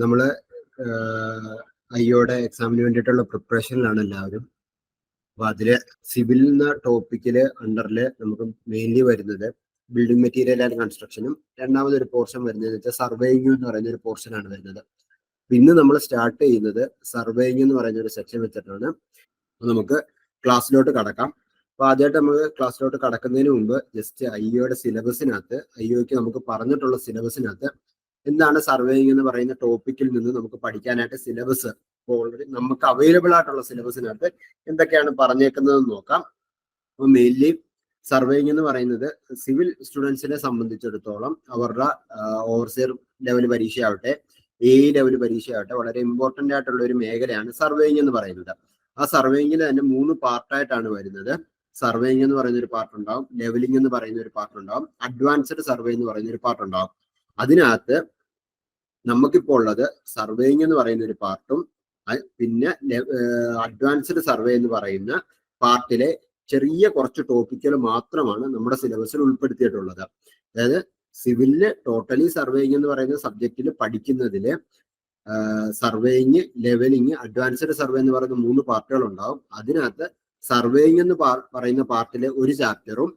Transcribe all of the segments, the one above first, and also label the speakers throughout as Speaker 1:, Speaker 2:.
Speaker 1: നമ്മള് ഐയോടെ എക്സാമിന് വേണ്ടിയിട്ടുള്ള പ്രിപ്പറേഷനിലാണ് എല്ലാവരും. അപ്പൊ അതില് സിവിൽ എന്ന ടോപ്പിക്കില് അണ്ടറില് നമുക്ക് മെയിൻലി വരുന്നത് ബിൽഡിംഗ് മെറ്റീരിയൽ ആൻഡ് കൺസ്ട്രക്ഷനും, രണ്ടാമതൊരു പോർഷൻ വരുന്നത് വെച്ചാൽ സർവേയിങ് എന്ന് പറയുന്ന ഒരു പോർഷൻ ആണ് വരുന്നത്. ഇന്ന് നമ്മൾ സ്റ്റാർട്ട് ചെയ്യുന്നത് സർവേയിങ് എന്ന് പറയുന്ന ഒരു സെക്ഷൻ വെച്ചിട്ടാണ്. നമുക്ക് ക്ലാസ്സിലോട്ട് കടക്കാം. അപ്പൊ ആദ്യമായിട്ട് നമുക്ക് ക്ലാസ്സിലോട്ട് കടക്കുന്നതിന് മുമ്പ് ജസ്റ്റ് ഐയോയുടെ സിലബസിനകത്ത്, ഐയോയ്ക്ക് നമുക്ക് പറഞ്ഞിട്ടുള്ള സിലബസിനകത്ത് എന്താണ് സർവേയിങ് എന്ന് പറയുന്ന ടോപ്പിക്കിൽ നിന്ന് നമുക്ക് പഠിക്കാനായിട്ട് സിലബസ് ഓൾറെഡി നമുക്ക് അവൈലബിൾ ആയിട്ടുള്ള സിലബസിനകത്ത് എന്തൊക്കെയാണ് പറഞ്ഞേക്കുന്നതെന്ന് നോക്കാം. അപ്പൊ മെയിൻലി സർവേയിങ് എന്ന് പറയുന്നത് സിവിൽ സ്റ്റുഡൻസിനെ സംബന്ധിച്ചിടത്തോളം അവരുടെ ഓവർസിയർ ലെവൽ പരീക്ഷയാവട്ടെ, ലെവൽ പരീക്ഷയാവട്ടെ, വളരെ ഇമ്പോർട്ടന്റ് ആയിട്ടുള്ള ഒരു മേഖലയാണ് സർവേയിങ് എന്ന് പറയുന്നത്. ആ സർവേയിങ്ങിൽ തന്നെ 3 പാർട്ടായിട്ടാണ് വരുന്നത്. സർവേയിങ് എന്ന് പറയുന്ന ഒരു പാർട്ട് ഉണ്ടാവും, ലെവലിംഗ് എന്ന് പറയുന്ന ഒരു പാർട്ട് ഉണ്ടാവും, അഡ്വാൻസ്ഡ് സർവേ എന്ന് പറയുന്ന ഒരു പാർട്ട് ഉണ്ടാവും. അതിനകത്ത് നമുക്കിപ്പോൾ ഉള്ളത് സർവേയിങ് എന്ന് പറയുന്ന ഒരു പാർട്ടും പിന്നെ അഡ്വാൻസ്ഡ് സർവേ എന്ന് പറയുന്ന പാർട്ടിലെ ചെറിയ കുറച്ച് ടോപ്പിക്കുകൾ മാത്രമാണ് നമ്മുടെ സിലബസിൽ ഉൾപ്പെടുത്തിയിട്ടുള്ളത്. അതായത് സിവിലില് ടോട്ടലി സർവേയിങ് എന്ന് പറയുന്ന സബ്ജക്റ്റിൽ പഠിക്കുന്നതില് സർവേയിങ്, ലെവലിംഗ്, അഡ്വാൻസ്ഡ് സർവേ എന്ന് പറയുന്ന 3 പാർട്ടുകൾ ഉണ്ടാവും. അതിനകത്ത് സർവേയിങ് എന്ന് പറയുന്ന പാർട്ടിലെ ഒരു ചാപ്റ്ററും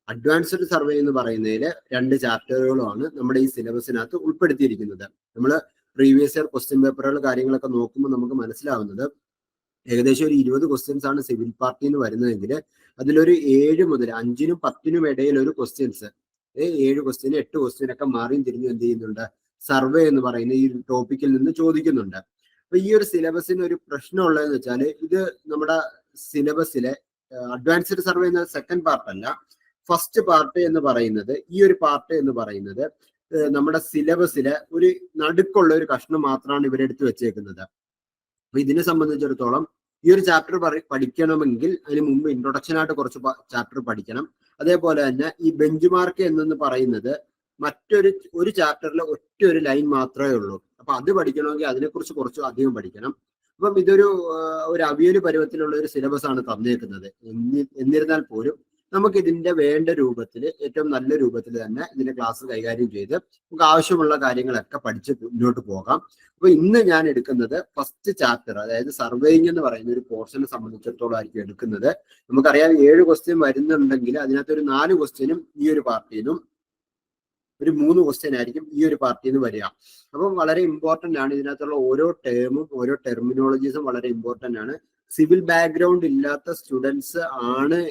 Speaker 1: അഡ്വാൻസ്ഡ് സർവേ എന്ന് പറയുന്നതിൽ 2 ചാപ്റ്ററുകളുമാണ് നമ്മുടെ ഈ സിലബസിനകത്ത് ഉൾപ്പെടുത്തിയിരിക്കുന്നത്. നമ്മൾ പ്രീവിയസ് ഇയർ ക്വസ്റ്റ്യൻ പേപ്പറുകൾ കാര്യങ്ങളൊക്കെ നോക്കുമ്പോൾ നമുക്ക് മനസ്സിലാവുന്നത് ഏകദേശം ഒരു 20 ക്വസ്റ്റ്യൻസ് ആണ് സിവിൽ പാർട്ടിയിൽ വരുന്നതെങ്കിൽ അതിലൊരു 7 മുതൽ 5നും 10നും ഇടയിൽ ഒരു ക്വസ്റ്റ്യൻസ്, 7 ക്വസ്റ്റ്യൻ 8 ക്വസ്റ്റ്യൻ ഒക്കെ മാറിയും തിരിഞ്ഞും എന്ത് ചെയ്യുന്നുണ്ട്, സർവേ എന്ന് പറയുന്ന ഈ ടോപ്പിക്കിൽ നിന്ന് ചോദിക്കുന്നുണ്ട്. അപ്പൊ ഈ ഒരു സിലബസിന് ഒരു പ്രശ്നമുള്ളതെന്ന് വെച്ചാൽ ഇത് നമ്മുടെ സിലബസിലെ അഡ്വാൻസ്ഡ് സർവേ എന്ന സെക്കൻഡ് പാർട്ട് അല്ല, ഫസ്റ്റ് പാർട്ട് എന്ന് പറയുന്നത്, ഈ ഒരു പാർട്ട് എന്ന് പറയുന്നത് നമ്മുടെ സിലബസിലെ ഒരു നടുക്കുള്ള ഒരു കഷ്ണം മാത്രമാണ് ഇവരെടുത്ത് വെച്ചേക്കുന്നത്. അപ്പൊ ഇതിനെ സംബന്ധിച്ചിടത്തോളം ഈ ഒരു ചാപ്റ്റർ പഠിക്കണമെങ്കിൽ അതിന് മുമ്പ് ഇൻട്രൊഡക്ഷൻ ആയിട്ട് കുറച്ച് ചാപ്റ്റർ പഠിക്കണം. അതേപോലെ തന്നെ ഈ ബെഞ്ച് മാർക്ക് എന്ന് പറയുന്നത് ഒരു ചാപ്റ്ററിലെ ഒറ്റ ഒരു ലൈൻ മാത്രമേ ഉള്ളൂ. അപ്പൊ അത് പഠിക്കണമെങ്കിൽ അതിനെക്കുറിച്ച് കുറച്ച് അധികം പഠിക്കണം. അപ്പം ഇതൊരു അവിയല് പരുവത്തിലുള്ള ഒരു സിലബസ് ആണ് തന്നേക്കുന്നത്. എന്നിരുന്നാൽ പോലും നമുക്ക് ഇതിന്റെ വേണ്ട രൂപത്തിൽ, ഏറ്റവും നല്ല രൂപത്തിൽ തന്നെ ഇതിന്റെ ക്ലാസ് കൈകാര്യം ചെയ്ത് നമുക്ക് ആവശ്യമുള്ള കാര്യങ്ങളൊക്കെ പഠിച്ച് മുന്നോട്ട് പോകാം. അപ്പൊ ഇന്ന് ഞാൻ എടുക്കുന്നത് ഫസ്റ്റ് ചാപ്റ്റർ, അതായത് സർവേയിങ് എന്ന് പറയുന്ന ഒരു പോർഷനെ സംബന്ധിച്ചിടത്തോളം ആയിരിക്കും എടുക്കുന്നത്. നമുക്കറിയാം 7 ക്വസ്റ്റ്യൻ വരുന്നുണ്ടെങ്കിൽ അതിനകത്ത് ഒരു 4 ക്വസ്റ്റ്യനും ഈ ഒരു പാർട്ടിന്നും ഒരു 3 ക്വസ്റ്റ്യൻ ആയിരിക്കും ഈ ഒരു പാർട്ടിയിൽ നിന്ന് വരിക. അപ്പം വളരെ ഇമ്പോർട്ടന്റ് ആണ്. ഇതിനകത്തുള്ള ഓരോ ടേമും ഓരോ ടെർമിനോളജീസും വളരെ ഇമ്പോർട്ടന്റ് ആണ്. സിവിൽ ബാക്ക്ഗ്രൗണ്ട് ഇല്ലാത്ത സ്റ്റുഡൻസ് ആണ്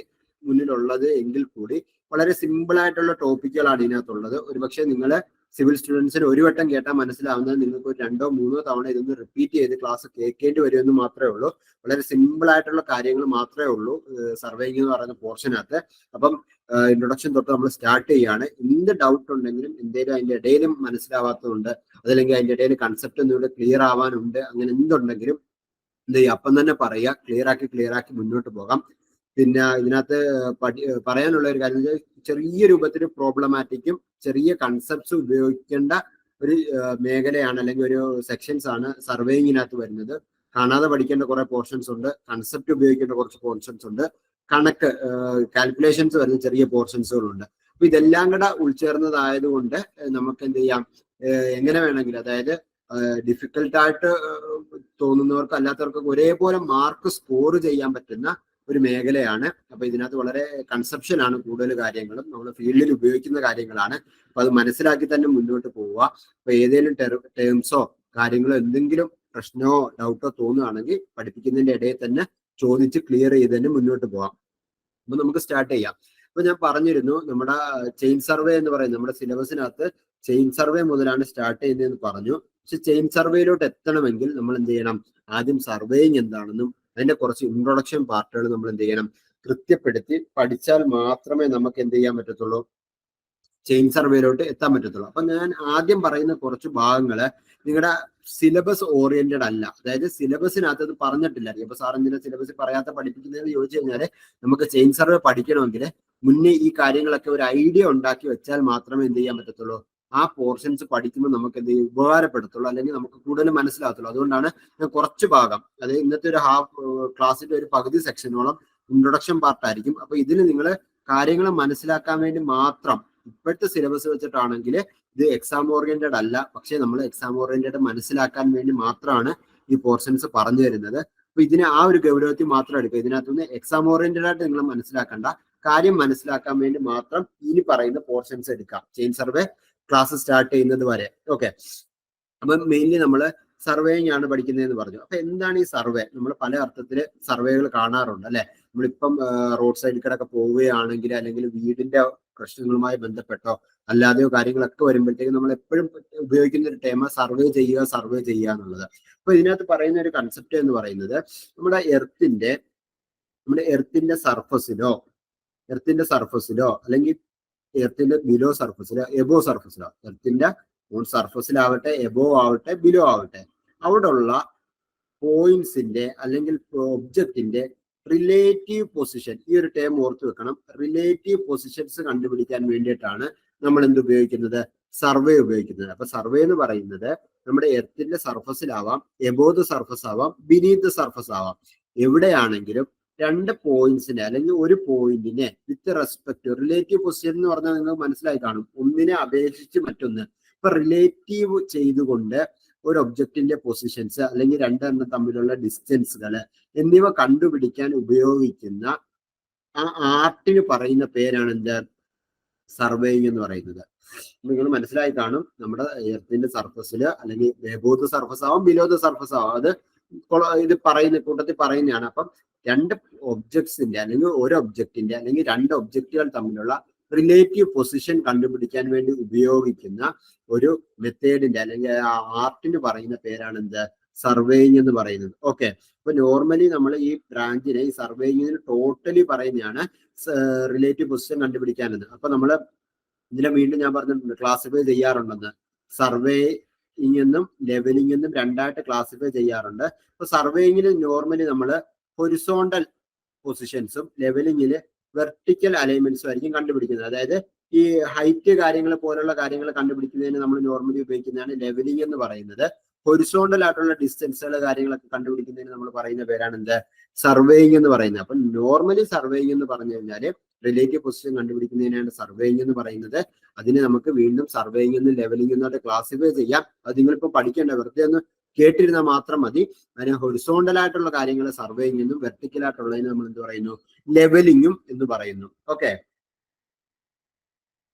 Speaker 1: മുന്നിലുള്ളത് എങ്കിൽ കൂടി വളരെ സിമ്പിൾ ആയിട്ടുള്ള ടോപ്പിക്കുകളാണ് ഇതിനകത്തുള്ളത്. ഒരുപക്ഷെ നിങ്ങൾ സിവിൽ സ്റ്റുഡൻസിന് ഒരു വട്ടം കേട്ടാൽ മനസ്സിലാവുന്നത് നിങ്ങൾക്ക് ഒരു 2 or 3 തവണ ഇതൊന്ന് റിപ്പീറ്റ് ചെയ്ത് ക്ലാസ് കേൾക്കേണ്ടി വരുമെന്ന് മാത്രമേ ഉള്ളൂ. വളരെ സിമ്പിൾ ആയിട്ടുള്ള കാര്യങ്ങൾ മാത്രമേ ഉള്ളൂ സർവേയിങ് എന്ന് പറയുന്ന പോർഷനകത്ത്. അപ്പം ഇൻട്രൊഡക്ഷൻ തൊട്ട് നമ്മൾ സ്റ്റാർട്ട് ചെയ്യാണ്. എന്ത് ഡൗട്ട് ഉണ്ടെങ്കിലും, എന്തെങ്കിലും അതിന്റെ ഇടയിലും മനസ്സിലാവാത്തതുണ്ട്, അതല്ലെങ്കിൽ അതിന്റെ ഇടയിൽ കൺസെപ്റ്റ് ഒന്നുകൂടെ ക്ലിയർ ആവാനുണ്ട്, അങ്ങനെ എന്തുണ്ടെങ്കിലും എന്ത് ചെയ്യുക, അപ്പം തന്നെ പറയുക. ക്ലിയർ ആക്കി മുന്നോട്ട് പോകാം. പിന്നെ ഇതിനകത്ത് പറയാനുള്ള ഒരു കാര്യം വെച്ചാൽ ചെറിയ രൂപത്തിൽ പ്രോബ്ലമാറ്റിക്കും ചെറിയ കൺസെപ്റ്റ്സ് ഉപയോഗിക്കേണ്ട ഒരു മേഖലയാണ്, അല്ലെങ്കിൽ ഒരു സെക്ഷൻസ് ആണ് സർവേയിങ്ങിനകത്ത് വരുന്നത്. കാണാതെ പഠിക്കേണ്ട കുറെ പോർഷൻസ് ഉണ്ട്, കൺസെപ്റ്റ് ഉപയോഗിക്കേണ്ട കുറച്ച് പോർഷൻസ് ഉണ്ട്, കണക്ക് കാൽക്കുലേഷൻസ് വരുന്ന ചെറിയ പോർഷൻസുകളുണ്ട്. അപ്പൊ ഇതെല്ലാം കൂടെ ഉൾച്ചേർന്നതായതുകൊണ്ട് നമുക്ക് എന്ത് ചെയ്യാം, എങ്ങനെ വേണമെങ്കിലും, അതായത് ഡിഫിക്കൽട്ടായിട്ട് തോന്നുന്നവർക്ക് അല്ലാത്തവർക്കൊക്കെ ഒരേപോലെ മാർക്ക് സ്കോർ ചെയ്യാൻ പറ്റുന്ന ഒരു മേഖലയാണ്. അപ്പൊ ഇതിനകത്ത് വളരെ കൺസെപ്ഷൻ ആണ് കൂടുതൽ കാര്യങ്ങളും, നമ്മൾ ഫീൽഡിൽ ഉപയോഗിക്കുന്ന കാര്യങ്ങളാണ്. അപ്പൊ അത് മനസ്സിലാക്കി തന്നെ മുന്നോട്ട് പോവുക. അപ്പൊ ഏതെങ്കിലും ടേംസോ കാര്യങ്ങളോ എന്തെങ്കിലും പ്രശ്നമോ ഡൗട്ടോ തോന്നുകയാണെങ്കിൽ പഠിപ്പിക്കുന്നതിന്റെ ഇടയിൽ തന്നെ ചോദിച്ച് ക്ലിയർ ചെയ്ത് തന്നെ മുന്നോട്ട് പോവാം. അപ്പൊ നമുക്ക് സ്റ്റാർട്ട് ചെയ്യാം. അപ്പൊ ഞാൻ പറഞ്ഞിരുന്നു നമ്മുടെ ചെയിൻ സർവേ എന്ന് പറയുന്നത് നമ്മുടെ സിലബസിനകത്ത് ചെയിൻ സർവേ മുതലാണ് സ്റ്റാർട്ട് ചെയ്യുന്നതെന്ന് പറഞ്ഞു. പക്ഷെ ചെയിൻ സർവേയിലോട്ട് എത്തണമെങ്കിൽ നമ്മൾ എന്ത് ചെയ്യണം, ആദ്യം സർവേയിങ് എന്താണെന്നും അതിന്റെ കുറച്ച് ഇൻട്രൊഡക്ഷൻ പാർട്ടുകൾ നമ്മൾ എന്ത് ചെയ്യണം, കൃത്യപ്പെടുത്തി പഠിച്ചാൽ മാത്രമേ നമുക്ക് എന്ത് ചെയ്യാൻ പറ്റത്തുള്ളൂ, ചെയിൻ സർവേയിലോട്ട് എത്താൻ പറ്റത്തുള്ളൂ. അപ്പൊ ഞാൻ ആദ്യം പറയുന്ന കുറച്ച് ഭാഗങ്ങള് നിങ്ങളുടെ സിലബസ് ഓറിയന്റഡ് അല്ല, അതായത് സിലബസിനകത്ത് അത് പറഞ്ഞിട്ടില്ല. അപ്പൊ സാർ എന്തിനാ സിലബസ് പറയാത്ത പഠിപ്പിക്കുന്നതെന്ന് ചോദിച്ചു കഴിഞ്ഞാല് നമുക്ക് ചെയിൻ സർവേ പഠിക്കണമെങ്കിൽ മുന്നേ ഈ കാര്യങ്ങളൊക്കെ ഒരു ഐഡിയ ഉണ്ടാക്കി വെച്ചാൽ മാത്രമേ എന്ത് ചെയ്യാൻ പറ്റത്തുള്ളൂ, ആ പോർഷൻസ് പഠിക്കുമ്പോൾ നമുക്ക് എന്ത് ചെയ്യും, ഉപകാരപ്പെടുത്തുള്ളൂ, അല്ലെങ്കിൽ നമുക്ക് കൂടുതൽ മനസ്സിലാകത്തുള്ളൂ. അതുകൊണ്ടാണ് ഞാൻ കുറച്ച് ഭാഗം, അതായത് ഇന്നത്തെ ഒരു ക്ലാസ്സിന്റെ ഒരു പകുതി സെക്ഷനോളം ഇൻട്രൊഡക്ഷൻ പാർട്ടായിരിക്കും. അപ്പൊ ഇതിൽ നിങ്ങൾ കാര്യങ്ങൾ മനസ്സിലാക്കാൻ വേണ്ടി മാത്രം ഇപ്പോഴത്തെ സിലബസ് വെച്ചിട്ടാണെങ്കിൽ ഇത് എക്സാം ഓറിയന്റഡ് അല്ല, പക്ഷെ നമ്മൾ എക്സാം ഓറിയന്റഡ് മനസ്സിലാക്കാൻ വേണ്ടി മാത്രമാണ് ഈ പോർഷൻസ് പറഞ്ഞു തരുന്നത്. അപ്പൊ ഇതിനെ ആ ഒരു ഗൗരവത്തിൽ മാത്രം എടുക്കുക. ഇതിനകത്തുനിന്ന് എക്സാം ഓറിയന്റഡ് ആയിട്ട് നിങ്ങൾ മനസ്സിലാക്കേണ്ട, കാര്യം മനസ്സിലാക്കാൻ വേണ്ടി മാത്രം ഇനി പറയുന്ന പോർഷൻസ് എടുക്കാം ചെയിൻ സർവേ ക്ലാസ് സ്റ്റാർട്ട് ചെയ്യുന്നത് വരെ. ഓക്കെ, അപ്പൊ മെയിൻലി നമ്മൾ സർവേയിങ് ആണ് പഠിക്കുന്നതെന്ന് പറഞ്ഞു. അപ്പൊ എന്താണ് ഈ സർവേ? നമ്മൾ പല അർത്ഥത്തില് സർവേകൾ കാണാറുണ്ട് അല്ലെ. നമ്മളിപ്പം റോഡ് സൈഡിൽ കൂടെ ഒക്കെ പോവുകയാണെങ്കിൽ, അല്ലെങ്കിൽ വീടിന്റെ പ്രശ്നങ്ങളുമായി ബന്ധപ്പെട്ടോ അല്ലാതെയോ കാര്യങ്ങളൊക്കെ വരുമ്പോഴത്തേക്കും നമ്മൾ എപ്പോഴും ഉപയോഗിക്കുന്ന ഒരു ടേം സർവേ ചെയ്യുക എന്നുള്ളത്. അപ്പൊ ഇതിനകത്ത് പറയുന്ന ഒരു കൺസെപ്റ്റ് എന്ന് പറയുന്നത്, നമ്മുടെ എർത്തിന്റെ സർഫസിലോ അല്ലെങ്കിൽ എർത്തിന്റെ ബിലോ സർഫസിലോ എബോ സർഫസിലോ, എർത്തിന്റെ ഓൺ സർഫസിലാവട്ടെ, എബോ ആവട്ടെ, ബിലോ ആവട്ടെ, അവിടെ ഉള്ള പോയിന്റ്സിന്റെ അല്ലെങ്കിൽ ഒബ്ജക്റ്റിന്റെ റിലേറ്റീവ് പൊസിഷൻ, ഈ ഒരു ടേം ഓർത്ത് വെക്കണം. റിലേറ്റീവ് പൊസിഷൻസ് കണ്ടുപിടിക്കാൻ വേണ്ടിയിട്ടാണ് നമ്മൾ എന്ത് ഉപയോഗിക്കുന്നത്? സർവേ ഉപയോഗിക്കുന്നത്. അപ്പൊ സർവേ എന്ന് പറയുന്നത് നമ്മുടെ എർത്തിന്റെ സർഫസിലാവാം, എബോ ദ സർഫസ് ആവാം, ബിനീത് ദ സർഫസ് ആവാം. എവിടെയാണെങ്കിലും രണ്ട് പോയിന്റ്സിനെ അല്ലെങ്കിൽ ഒരു പോയിന്റിനെ വിത്ത് റെസ്പെക്ട് റിലേറ്റീവ് പൊസിഷൻ എന്ന് പറഞ്ഞാൽ നിങ്ങൾക്ക് മനസ്സിലായി കാണും, ഒന്നിനെ അപേക്ഷിച്ച് മറ്റൊന്ന്. ഇപ്പൊ റിലേറ്റീവ് ചെയ്തുകൊണ്ട് ഒരു ഒബ്ജക്റ്റിന്റെ പൊസിഷൻസ് അല്ലെങ്കിൽ രണ്ടെണ്ണം തമ്മിലുള്ള ഡിസ്റ്റൻസുകൾ എന്നിവ കണ്ടുപിടിക്കാൻ ഉപയോഗിക്കുന്ന ആ ആർട്ടിന് പറയുന്ന പേരാണ് എന്ത്? സർവേയിങ് എന്ന് പറയുന്നത്. നിങ്ങൾ മനസ്സിലായി കാണും, നമ്മുടെ എർത്തിന്റെ സർഫസിൽ അല്ലെങ്കിൽ എബോ ദ സർഫസ് ആവാം, ബിലോ ദ സർഫസ് ആവാം. അത് ഇത് കൂട്ടത്തിൽ പറയുന്നതാണ്. അപ്പം രണ്ട് ഒബ്ജക്ട്സിന്റെ അല്ലെങ്കിൽ ഒരു ഒബ്ജക്റ്റിന്റെ അല്ലെങ്കിൽ രണ്ട് ഒബ്ജക്റ്റുകൾ തമ്മിലുള്ള റിലേറ്റീവ് പൊസിഷൻ കണ്ടുപിടിക്കാൻ വേണ്ടി ഉപയോഗിക്കുന്ന ഒരു മെത്തേഡിന്റെ അല്ലെങ്കിൽ ആർട്ടിന് പറയുന്ന പേരാണ് എന്ത്? സർവേയിങ് എന്ന് പറയുന്നത്. ഓക്കെ, അപ്പൊ നോർമലി നമ്മൾ ഈ ബ്രാഞ്ചിനെ, ഈ സർവേയിങ്ങിന് ടോട്ടലി പറയുന്നതാണ് റിലേറ്റീവ് പൊസിഷൻ കണ്ടുപിടിക്കാനെന്ന്. അപ്പൊ നമ്മൾ ഇതിനെ വീണ്ടും ഞാൻ പറഞ്ഞിട്ടുണ്ട്, ക്ലാസിഫൈ ചെയ്യാറുണ്ടെന്ന്. സർവേയിങ് എന്നും ലെവലിംഗ് എന്നും രണ്ടായിട്ട് ക്ലാസിഫൈ ചെയ്യാറുണ്ട്. അപ്പൊ സർവേയിങ്ങിന് നോർമലി നമ്മൾ ഹൊറിസോണ്ടൽ പൊസിഷൻസും ലെവലിംഗില് വെർട്ടിക്കൽ അലൈൻമെന്റ്സും ആയിരിക്കും കണ്ടുപിടിക്കുന്നത്. അതായത് ഈ ഹൈറ്റ് കാര്യങ്ങൾ പോലുള്ള കാര്യങ്ങൾ കണ്ടുപിടിക്കുന്നതിന് നമ്മൾ നോർമലി ഉപയോഗിക്കുന്നതാണ് ലെവലിംഗ് എന്ന് പറയുന്നത്. ഹൊറിസോണ്ടൽ ആയിട്ടുള്ള ഡിസ്റ്റൻസുകൾ കാര്യങ്ങളൊക്കെ കണ്ടുപിടിക്കുന്നതിന് നമ്മൾ പറയുന്ന പേരാണ് എന്ത്? സർവേയിങ് എന്ന് പറയുന്നത്. അപ്പൊ നോർമലി സർവേയിങ് എന്ന് പറഞ്ഞു കഴിഞ്ഞാൽ റിലേറ്റീവ് പൊസിഷൻ കണ്ടുപിടിക്കുന്നതിനാണ് സർവേയിങ് എന്ന് പറയുന്നത്. അതിന് നമുക്ക് വീണ്ടും സർവേയിങ് എന്നും ലെവലിംഗ് എന്നായിട്ട് ക്ലാസിഫൈ ചെയ്യാം. അത് നിങ്ങളിപ്പോൾ പഠിക്കേണ്ട, വെറുതെ ഒന്ന് കേട്ടിരുന്നാൽ മാത്രം മതി. അതിന് ഹൊറിസോണ്ടൽ ആയിട്ടുള്ള കാര്യങ്ങൾ സർവേയിങ് എന്നും വെർട്ടിക്കൽ ആയിട്ടുള്ളതിന് നമ്മൾ എന്ത് പറയുന്നു? ലെവലിംഗും എന്ന് പറയുന്നു. ഓക്കെ,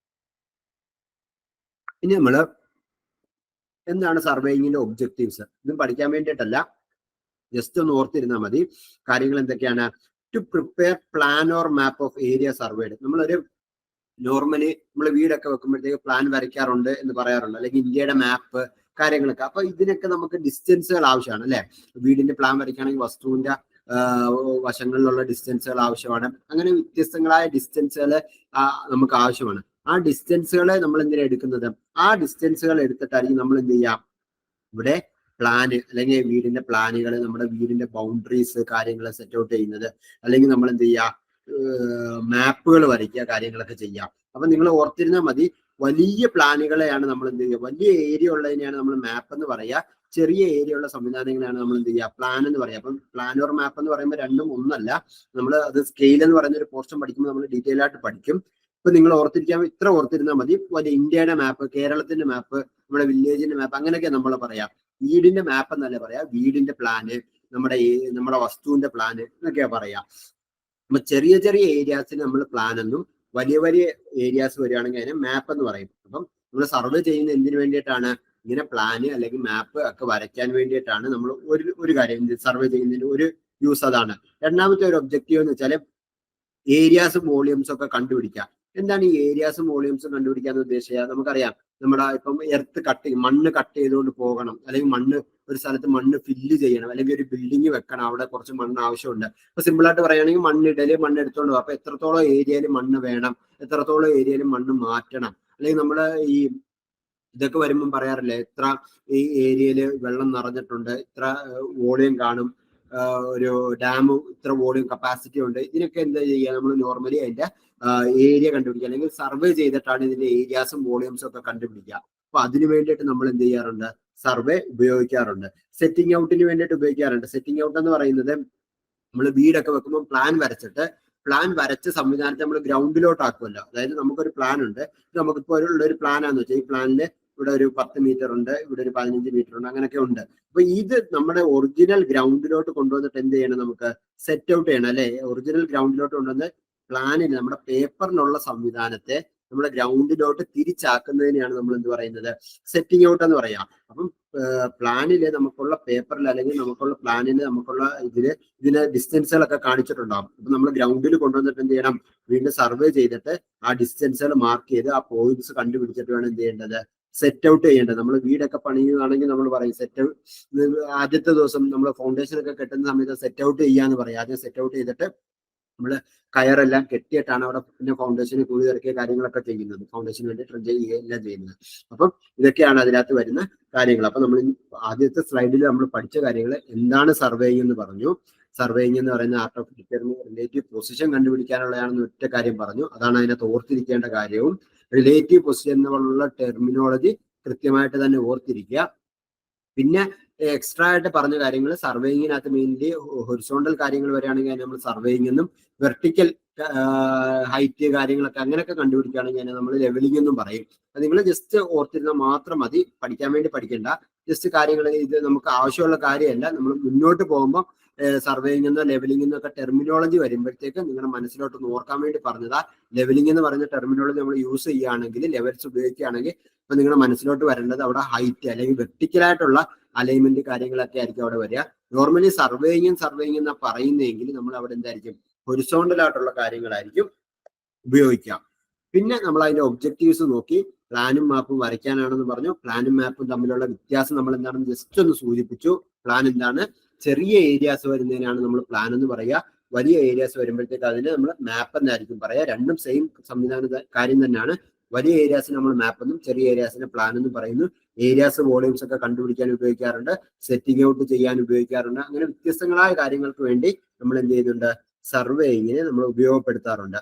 Speaker 1: ഇനി നമ്മള് എന്താണ് സർവേയിങ്ങിന്റെ ഒബ്ജക്റ്റീവ്സ്? ഇതും പഠിക്കാൻ വേണ്ടിയിട്ടല്ല, ജസ്റ്റ് ഒന്ന് ഓർത്തിരുന്നാൽ മതി. കാര്യങ്ങൾ എന്തൊക്കെയാണ്? To prepare plan or map of area surveyed. നമ്മളൊരു നോർമലി നമ്മൾ വീടൊക്കെ വെക്കുമ്പോഴത്തേക്ക് പ്ലാൻ വരയ്ക്കാറുണ്ട് എന്ന് പറയാറുണ്ട്, അല്ലെങ്കിൽ ഇന്ത്യയുടെ മാപ്പ് കാര്യങ്ങളൊക്കെ. അപ്പൊ ഇതിനൊക്കെ നമുക്ക് ഡിസ്റ്റൻസുകൾ ആവശ്യമാണ് അല്ലെ. വീടിന്റെ പ്ലാൻ വരയ്ക്കുകയാണെങ്കിൽ വസ്തുവിന്റെ വശങ്ങളിലുള്ള ഡിസ്റ്റൻസുകൾ ആവശ്യമാണ്. അങ്ങനെ വ്യത്യസ്തങ്ങളായ ഡിസ്റ്റൻസുകൾ നമുക്ക് ആവശ്യമാണ്. ആ ഡിസ്റ്റൻസുകളെ നമ്മൾ എന്തിനാ എടുക്കുന്നത്? ആ ഡിസ്റ്റൻസുകൾ എടുത്തിട്ടായിരിക്കും നമ്മൾ എന്ത് ചെയ്യാം, ഇവിടെ പ്ലാന് അല്ലെങ്കിൽ വീടിന്റെ പ്ലാനുകൾ, നമ്മുടെ വീടിന്റെ ബൗണ്ടറീസ് കാര്യങ്ങൾ സെറ്റ് ഔട്ട് ചെയ്യുന്നത്, അല്ലെങ്കിൽ നമ്മൾ എന്ത് ചെയ്യുക, മാപ്പുകൾ വരയ്ക്കുക, കാര്യങ്ങളൊക്കെ ചെയ്യാം. അപ്പൊ നിങ്ങൾ ഓർത്തിരുന്നാൽ മതി, വലിയ പ്ലാനുകളെയാണ് നമ്മൾ എന്ത് ചെയ്യുക, വലിയ ഏരിയ ഉള്ളതിനെയാണ് നമ്മൾ മാപ്പ് എന്ന് പറയുക. ചെറിയ ഏരിയ ഉള്ള സംവിധാനങ്ങളാണ് നമ്മൾ എന്ത് ചെയ്യുക, പ്ലാൻ എന്ന് പറയുക. അപ്പം പ്ലാൻ ഓർ മാപ്പ് എന്ന് പറയുമ്പോൾ രണ്ടും ഒന്നല്ല. നമ്മൾ അത് സ്കെയിൽ എന്ന് പറയുന്ന ഒരു പോർഷൻ പഠിക്കുമ്പോൾ നമ്മൾ ഡീറ്റെയിൽ ആയിട്ട് പഠിക്കും. ഇപ്പൊ നിങ്ങൾ ഇത്ര ഓർത്തിരുന്നാൽ മതി. വലിയ ഇന്ത്യയുടെ മാപ്പ്, കേരളത്തിന്റെ മാപ്പ്, നമ്മുടെ വില്ലേജിന്റെ മാപ്പ്, അങ്ങനെയൊക്കെ നമ്മൾ പറയാം. വീടിന്റെ മാപ്പ് എന്നല്ലേ പറയാ, വീടിന്റെ പ്ലാന്, നമ്മുടെ വസ്തുവിന്റെ പ്ലാന് എന്നൊക്കെയാ പറയാ. അപ്പൊ ചെറിയ ചെറിയ ഏരിയാസിന് നമ്മൾ പ്ലാൻ എന്നും, വലിയ വലിയ ഏരിയാസ് വരികയാണെങ്കിൽ അതിനെ മാപ്പ് എന്ന് പറയും. അപ്പം നമ്മൾ സർവേ ചെയ്യുന്ന എന്തിനു വേണ്ടിയിട്ടാണ്? ഇങ്ങനെ പ്ലാന് അല്ലെങ്കിൽ മാപ്പ് ഒക്കെ വരയ്ക്കാൻ വേണ്ടിയിട്ടാണ് നമ്മൾ ഒരു കാര്യം സർവേ ചെയ്യുന്നതിന് ഒരു യൂസ് അതാണ്. രണ്ടാമത്തെ ഒരു ഒബ്ജക്റ്റീവ് എന്ന് വെച്ചാൽ ഏരിയാസും വോളിയൂംസും ഒക്കെ കണ്ടുപിടിക്കാം. എന്താണ് ഈ ഏരിയാസും വോളിയൂംസും കണ്ടുപിടിക്കാന്ന് ഉദ്ദേശിക്കുക? നമുക്കറിയാം, നമ്മുടെ ഇപ്പം മണ്ണ് കട്ട് ചെയ്തുകൊണ്ട് പോകണം, അല്ലെങ്കിൽ ഒരു സ്ഥലത്ത് മണ്ണ് ഫില്ല് ചെയ്യണം, അല്ലെങ്കിൽ ഒരു ബിൽഡിംഗ് വെക്കണം, അവിടെ കുറച്ച് മണ്ണ് ആവശ്യമുണ്ട്. അപ്പൊ സിമ്പിൾ ആയിട്ട് പറയുകയാണെങ്കിൽ മണ്ണ് എടുത്തോണ്ട് പോകും. അപ്പൊ എത്രത്തോളം ഏരിയയിൽ മണ്ണ് വേണം, എത്രത്തോളം ഏരിയയിൽ മണ്ണ് മാറ്റണം, അല്ലെങ്കിൽ നമ്മൾ ഈ ഇതൊക്കെ വരുമ്പം പറയാറില്ലേ, ഇത്ര ഈ ഏരിയയിൽ വെള്ളം നിറഞ്ഞിട്ടുണ്ട്, ഇത്ര വോളിയം കാണും, ഒരു ഡാം ഇത്ര വോളിയം കപ്പാസിറ്റി ഉണ്ട്. ഇതിനൊക്കെ എന്താ ചെയ്യുക, നമ്മൾ നോർമലി അതിന്റെ ഏരിയ കണ്ടുപിടിക്കുക, അല്ലെങ്കിൽ സർവേ ചെയ്തിട്ടാണ് ഇതിന്റെ ഏരിയാസും വോളിയൂംസും ഒക്കെ കണ്ടുപിടിക്കുക. അപ്പൊ അതിന് വേണ്ടിയിട്ട് നമ്മൾ എന്ത് ചെയ്യാറുണ്ട്? സർവേ ഉപയോഗിക്കാറുണ്ട്. സെറ്റിംഗ് ഔട്ടിന് വേണ്ടിയിട്ട് ഉപയോഗിക്കാറുണ്ട്. സെറ്റിംഗ് ഔട്ട് എന്ന് പറയുന്നത് നമ്മൾ വീടൊക്കെ വെക്കുമ്പോൾ പ്ലാൻ വരച്ചിട്ട് പ്ലാൻ വരച്ച സംവിധാനത്തെ നമ്മൾ ഗ്രൗണ്ടിലോട്ട് ആക്കുമല്ലോ. അതായത് നമുക്കൊരു പ്ലാൻ ഉണ്ട്, നമുക്കിപ്പോൾ ഉള്ള ഒരു പ്ലാനാന്ന് വെച്ചാൽ ഈ പ്ലാനിൽ ഇവിടെ ഒരു 10 മീറ്റർ ഉണ്ട്, ഇവിടെ ഒരു 15 മീറ്റർ ഉണ്ട്, അങ്ങനെയൊക്കെ ഉണ്ട്. അപ്പൊ ഇത് നമ്മുടെ ഒറിജിനൽ ഗ്രൗണ്ടിലോട്ട് കൊണ്ടുവന്നിട്ട് എന്ത് ചെയ്യണം, നമുക്ക് സെറ്റ് ഔട്ട് ചെയ്യണം അല്ലെ. ഒറിജിനൽ ഗ്രൗണ്ടിലോട്ട് കൊണ്ടുവന്ന് പ്ലാനിൽ നമ്മുടെ പേപ്പറിലുള്ള സംവിധാനത്തെ നമ്മുടെ ഗ്രൗണ്ടിലോട്ട് തിരിച്ചാക്കുന്നതിനെയാണ് നമ്മൾ എന്ത് പറയുന്നത്, സെറ്റിംഗ് ഔട്ട് എന്ന് പറയാം. അപ്പം പ്ലാനില് നമുക്കുള്ള പേപ്പറിൽ അല്ലെങ്കിൽ നമുക്കുള്ള പ്ലാനില് നമുക്കുള്ള ഇതിന് ഡിസ്റ്റൻസുകളൊക്കെ കാണിച്ചിട്ടുണ്ടാകും. അപ്പൊ നമ്മൾ ഗ്രൗണ്ടിൽ കൊണ്ടുവന്നിട്ട് എന്ത് ചെയ്യണം, വീണ്ടും സർവേ ചെയ്തിട്ട് ആ ഡിസ്റ്റൻസുകൾ മാർക്ക് ചെയ്ത് ആ പോയിന്റ്സ് കണ്ടുപിടിച്ചിട്ട് വേണം എന്ത് ചെയ്യേണ്ടത്, സെറ്റ് ഔട്ട് ചെയ്യേണ്ടത്. നമ്മൾ വീടൊക്കെ പണിയുകയാണെങ്കിൽ നമ്മൾ പറയും സെറ്റ് ആദ്യത്തെ ദിവസം നമ്മൾ ഫൗണ്ടേഷൻ ഒക്കെ കെട്ടുന്ന സമയത്ത് സെറ്റ് ഔട്ട് ചെയ്യാന്ന് പറയും. ആദ്യം സെറ്റ് ഔട്ട് ചെയ്തിട്ട് നമ്മൾ കയറെല്ലാം കെട്ടിയിട്ടാണ് അവിടെ പിന്നെ ഫൗണ്ടേഷന് കുഴി ഇറക്കിയ കാര്യങ്ങളൊക്കെ ചെയ്യുന്നത്, ഫൗണ്ടേഷന് വേണ്ടി ട്രെഞ്ച് ചെയ്യുകയെല്ലാം ചെയ്യുന്നത്. അപ്പം ഇതൊക്കെയാണ് അതിനകത്ത് വരുന്ന കാര്യങ്ങൾ. അപ്പൊ നമ്മൾ ആദ്യത്തെ സ്ലൈഡിൽ നമ്മൾ പഠിച്ച കാര്യങ്ങൾ എന്താണ് സർവേയിങ് എന്ന് പറഞ്ഞു. സർവേയിങ് എന്ന് പറയുന്ന art of determining relative position കണ്ടുപിടിക്കാനുള്ളതാണെന്ന് ഒറ്റ കാര്യം പറഞ്ഞു. അതാണ് അതിനകത്ത് ഓർത്തിരിക്കേണ്ട കാര്യവും. റിലേറ്റീവ് പൊസിഷൻ എന്നുള്ള ടെർമിനോളജി കൃത്യമായിട്ട് തന്നെ ഓർത്തിരിക്കുക. പിന്നെ എക്സ്ട്രാ ആയിട്ട് പറഞ്ഞ കാര്യങ്ങൾ സർവേയിങ്ങിനകത്ത് മെയിൻലി ഹൊറിസോണ്ടൽ കാര്യങ്ങൾ വരികയാണെങ്കിൽ നമ്മൾ സർവേയിങ് എന്നും, വെർട്ടിക്കൽ ഹൈറ്റ് കാര്യങ്ങളൊക്കെ അങ്ങനെയൊക്കെ കണ്ടുപിടിക്കുകയാണെങ്കിൽ നമ്മൾ ലെവലിംഗ് എന്നും പറയും. അത് നിങ്ങൾ ജസ്റ്റ് ഓർത്തിരുന്നാൽ മാത്രം മതി, പഠിക്കാൻ വേണ്ടി പഠിക്കേണ്ട. ജസ്റ്റ് കാര്യങ്ങൾ ഇത് നമുക്ക് ആവശ്യമുള്ള കാര്യമല്ല. നമ്മൾ മുന്നോട്ട് പോകുമ്പോൾ സർവേയിങ് എന്നോ ലെവലിംഗ് എന്നൊക്കെ ടെർമിനോളജി വരുമ്പോഴത്തേക്ക് നിങ്ങളുടെ മനസ്സിലോട്ട് ഓർക്കാൻ വേണ്ടി പറഞ്ഞതാ. ലെവലിംഗ് എന്ന് പറയുന്ന ടെർമിനോളജി നമ്മൾ യൂസ് ചെയ്യുകയാണെങ്കിൽ, ലെവൽസ് ഉപയോഗിക്കുകയാണെങ്കിൽ അപ്പൊ നിങ്ങളുടെ മനസ്സിലോട്ട് വരേണ്ടത് അവിടെ ഹൈറ്റ് അല്ലെങ്കിൽ വെർട്ടിക്കലായിട്ടുള്ള അലൈൻമെന്റ് കാര്യങ്ങളൊക്കെ ആയിരിക്കും അവിടെ വരിക. നോർമലി സർവേയിങ് എന്നാ പറയുന്നതെങ്കിൽ നമ്മൾ അവിടെ എന്തായിരിക്കും, ഹൊറിസോണ്ടൽ ആയിട്ടുള്ള കാര്യങ്ങളായിരിക്കും ഉപയോഗിക്കാം. പിന്നെ നമ്മൾ അതിന്റെ ഒബ്ജക്റ്റീവ്സ് നോക്കി. പ്ലാനും മാപ്പും വരയ്ക്കാനാണെന്ന് പറഞ്ഞു. പ്ലാനും മാപ്പും തമ്മിലുള്ള വ്യത്യാസം നമ്മൾ എന്താണെന്ന് ജസ്റ്റ് ഒന്ന് സൂചിപ്പിച്ചു. പ്ലാൻ എന്താണ്, ചെറിയ ഏരിയാസ് വരുന്നതിനാണ് നമ്മൾ പ്ലാൻ എന്ന് പറയുക. വലിയ ഏരിയാസ് വരുമ്പോഴത്തേക്ക് അതിന് നമ്മൾ മാപ്പ് എന്നായിരിക്കും പറയുക. രണ്ടും സെയിം സംവിധാന കാര്യം തന്നെയാണ്. വലിയ ഏരിയാസിന് നമ്മൾ മാപ്പ് എന്നും ചെറിയ ഏരിയാസിന് പ്ലാൻ എന്നും പറയുന്നു. ഏരിയാസ് വോളിയൂംസ് ഒക്കെ കണ്ടുപിടിക്കാൻ ഉപയോഗിക്കാറുണ്ട്, സെറ്റിംഗ് ഔട്ട് ചെയ്യാൻ ഉപയോഗിക്കാറുണ്ട്. അങ്ങനെ വ്യത്യസ്തങ്ങളായ കാര്യങ്ങൾക്ക് വേണ്ടി നമ്മൾ എന്ത് ചെയ്യുന്നുണ്ട്, സർവേയിങ്ങിനെ നമ്മൾ ഉപയോഗപ്പെടുത്താറുണ്ട്.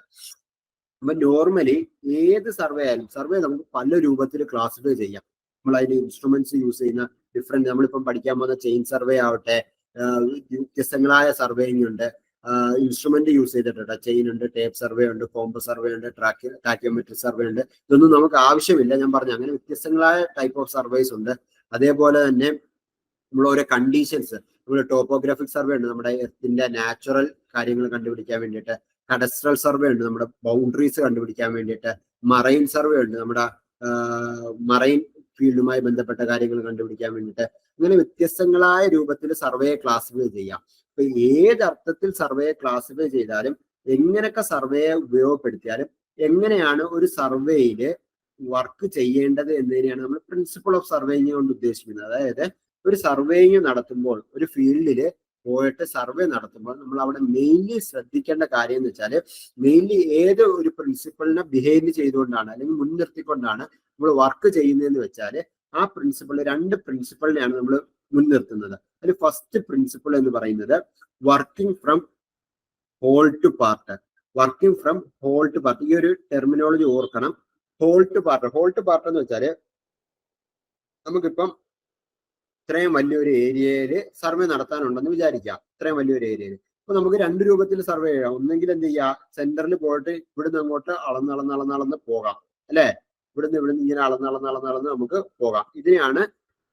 Speaker 1: അപ്പൊ നോർമലി ഏത് സർവേ ആയാലും, സർവേ നമുക്ക് പല രൂപത്തിൽ ക്ലാസിഫൈ ചെയ്യാം. നമ്മൾ അതിന്റെ ഇൻസ്ട്രുമെന്റ്സ് യൂസ് ചെയ്യുന്ന ഡിഫറെന്റ്, നമ്മളിപ്പം പഠിക്കാൻ പോകുന്ന ചെയിൻ സർവേ ആവട്ടെ, വ്യത്യസ്തങ്ങളായ സർവേയിങ് ഉണ്ട്. ഇൻസ്ട്രുമെന്റ് യൂസ് ചെയ്തിട്ടുണ്ട്, ചെയിൻ ഉണ്ട്, ടേപ്പ് സർവേ ഉണ്ട്, കോമ്പസ് സർവേ ഉണ്ട്, ടാക്കിയോമെട്രിക് സർവേ ഉണ്ട്. ഇതൊന്നും നമുക്ക് ആവശ്യമില്ല, ഞാൻ പറഞ്ഞു. അങ്ങനെ വ്യത്യസ്തങ്ങളായ ടൈപ്പ് ഓഫ് സർവേസ് ഉണ്ട്. അതേപോലെ തന്നെ നമ്മൾ ഓരോ കണ്ടീഷൻസ്, നമ്മൾ ടോപ്പോഗ്രാഫിക് സർവേ ഉണ്ട്, നമ്മുടെ എർത്തിന്റെ നാച്ചുറൽ കാര്യങ്ങൾ കണ്ടുപിടിക്കാൻ വേണ്ടിയിട്ട്. കഡസ്ട്രൽ സർവേ ഉണ്ട്, നമ്മുടെ ബൗണ്ടറീസ് കണ്ടുപിടിക്കാൻ വേണ്ടിയിട്ട്. മറൈൻ സർവേ ഉണ്ട്, നമ്മുടെ മറൈൻ ഫീൽഡുമായി ബന്ധപ്പെട്ട കാര്യങ്ങൾ കണ്ടുപിടിക്കാൻ വേണ്ടിയിട്ട്. അങ്ങനെ വ്യത്യസ്തങ്ങളായ രൂപത്തിൽ സർവേയെ ക്ലാസിഫൈ ചെയ്യാം. അപ്പൊ ഏതർത്ഥത്തിൽ സർവേയെ ക്ലാസിഫൈ ചെയ്താലും, എങ്ങനെയൊക്കെ സർവേയെ ഉപയോഗപ്പെടുത്തിയാലും, എങ്ങനെയാണ് ഒരു സർവേയില് വർക്ക് ചെയ്യേണ്ടത് എന്നതിനെയാണ് നമ്മൾ പ്രിൻസിപ്പിൾ ഓഫ് സർവേയിങ് കൊണ്ട് ഉദ്ദേശിക്കുന്നത്. അതായത് ഒരു സർവേയിങ് നടത്തുമ്പോൾ, ഒരു ഫീൽഡില് പോയിട്ട് സർവേ നടത്തുമ്പോൾ നമ്മൾ അവിടെ മെയിൻലി ശ്രദ്ധിക്കേണ്ട കാര്യം എന്ന് വെച്ചാൽ, മെയിൻലി ഏത് ഒരു പ്രിൻസിപ്പിളിനെ ബിഹേവ് ചെയ്തുകൊണ്ടാണ് അല്ലെങ്കിൽ മുൻനിർത്തിക്കൊണ്ടാണ് നമ്മൾ വർക്ക് ചെയ്യുന്നതെന്ന് വെച്ചാൽ, ആ പ്രിൻസിപ്പിൾ, രണ്ട് പ്രിൻസിപ്പിളിനെയാണ് നമ്മൾ മുൻനിർത്തുന്നത്. അതിൽ ഫസ്റ്റ് പ്രിൻസിപ്പിൾ എന്ന് പറയുന്നത് working from whole to part. Working from whole to part, ഈ ഒരു ടെർമിനോളജി ഓർക്കണം. ഹോൾ ടു പാർട്ട് എന്ന് വെച്ചാൽ, നമുക്കിപ്പം ഇത്രയും വലിയൊരു ഏരിയയിൽ സർവേ നടത്താനുണ്ടെന്ന് വിചാരിക്കാം. ഇത്രയും വലിയൊരു ഏരിയയിൽ അപ്പൊ നമുക്ക് രണ്ട് രൂപത്തിൽ സർവേ ചെയ്യാം. ഒന്നെങ്കിൽ എന്ത് ചെയ്യാം, സെന്ററിൽ പോയിട്ട് ഇവിടുന്ന് അങ്ങോട്ട് അളന്ന് പോകാം അല്ലെ. ഇവിടുന്ന് ഇങ്ങനെ അളന്ന് നമുക്ക് പോകാം. ഇതിനെയാണ്